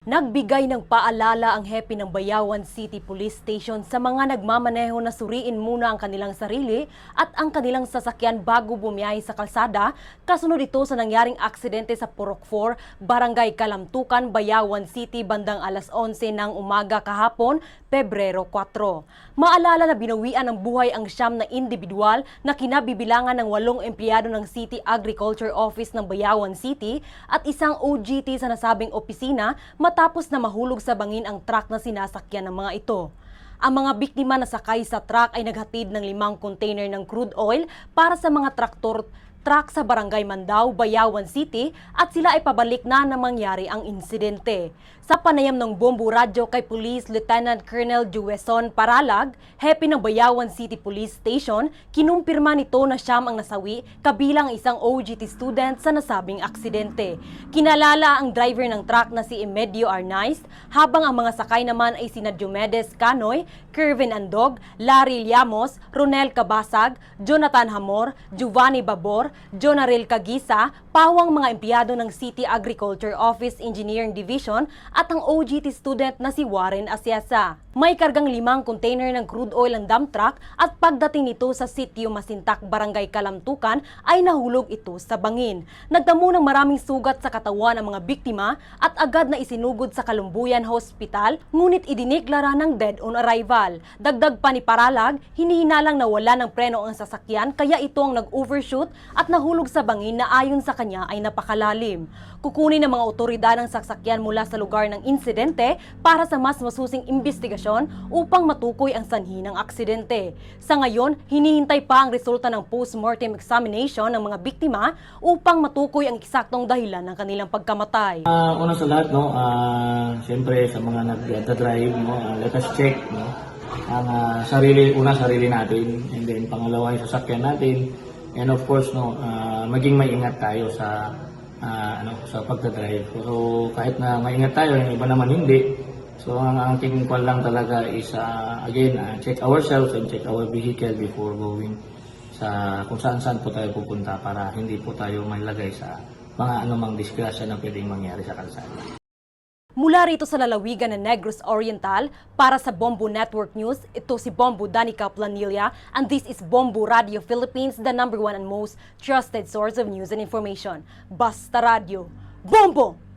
Nagbigay ng paalala ang hepe ng Bayawan City Police Station sa mga nagmamaneho na suriin muna ang kanilang sarili at ang kanilang sasakyan bago bumiyahe sa kalsada, kasunod ito sa nangyaring aksidente sa Purok 4, Barangay Kalamtukan, Bayawan City bandang alas 11 ng umaga kahapon, Pebrero 4. Maalala na binawian ng buhay ang siyam na individual na kinabibilangan ng 8 empleyado ng City Agriculture Office ng Bayawan City at isang OGT sa nasabing opisina matapos na mahulog sa bangin ang truck na sinasakyan ng mga ito. Ang mga biktima na sakay sa truck ay naghatid ng 5 container ng crude oil para sa mga truck sa Barangay Mandao, Bayawan City at sila ay pabalik na mangyari ang insidente. Sa panayam ng bombo radyo kay Police Lieutenant Colonel Jueson Paralag, hepe ng Bayawan City Police Station, kinumpirma nito na siyam ang nasawi kabilang isang OGT student sa nasabing aksidente. Kinalala ang driver ng truck na si Emedio Arnaiz, habang ang mga sakay naman ay sina Diomedes Canoy, Kervin Andog, Larry Llamos, Ronel Cabasag, Jonathan Hamor, Giovanni Babor, Jonarel Cagisa, pawang mga empleyado ng City Agriculture Office Engineering Division at ang OGT student na si Warren Asiasa. May kargang 5 container ng crude oil ang dump truck at pagdating nito sa sitio Masintak, Barangay Kalamtukan ay nahulog ito sa bangin. Nagtamo ng maraming sugat sa katawan ng mga biktima at agad na isinugod sa Kalumbuyan Hospital, ngunit idineklara ng dead on arrival. Dagdag pa ni Paralag, hinihinalang na wala ng preno ang sasakyan kaya ito ang nag-overshoot at nahulog sa bangin na ayon sa kanya ay napakalalim. Kukunin ng mga otoridad ang sasakyan mula sa lugar ng insidente para sa mas masusing investigasyon upang matukoy ang sanhi ng aksidente. Sa ngayon, hinihintay pa ang resulta ng post-mortem examination ng mga biktima upang matukoy ang eksaktong dahilan ng kanilang pagkamatay. Una sa lahat, siyempre sa mga nag-drive, let us check ang sarili natin, and then pangalawa yung sasakyan natin, and of course maging maingat tayo sa pagdadrive. So kahit na maingat tayo, yung iba naman hindi. So ang ating call lang talaga is again, check ourselves and check our vehicle before going sa kung saan po tayo pupunta para hindi po tayo malagay sa mga anumang disgrasya na pwedeng mangyari sa kalsada. Mula rito sa lalawigan ng Negros Oriental, para sa Bombo Network News, ito si Bombo Danica Planilla, and this is Bombo Radio Philippines, the #1 and most trusted source of news and information. Basta Radio, Bombo!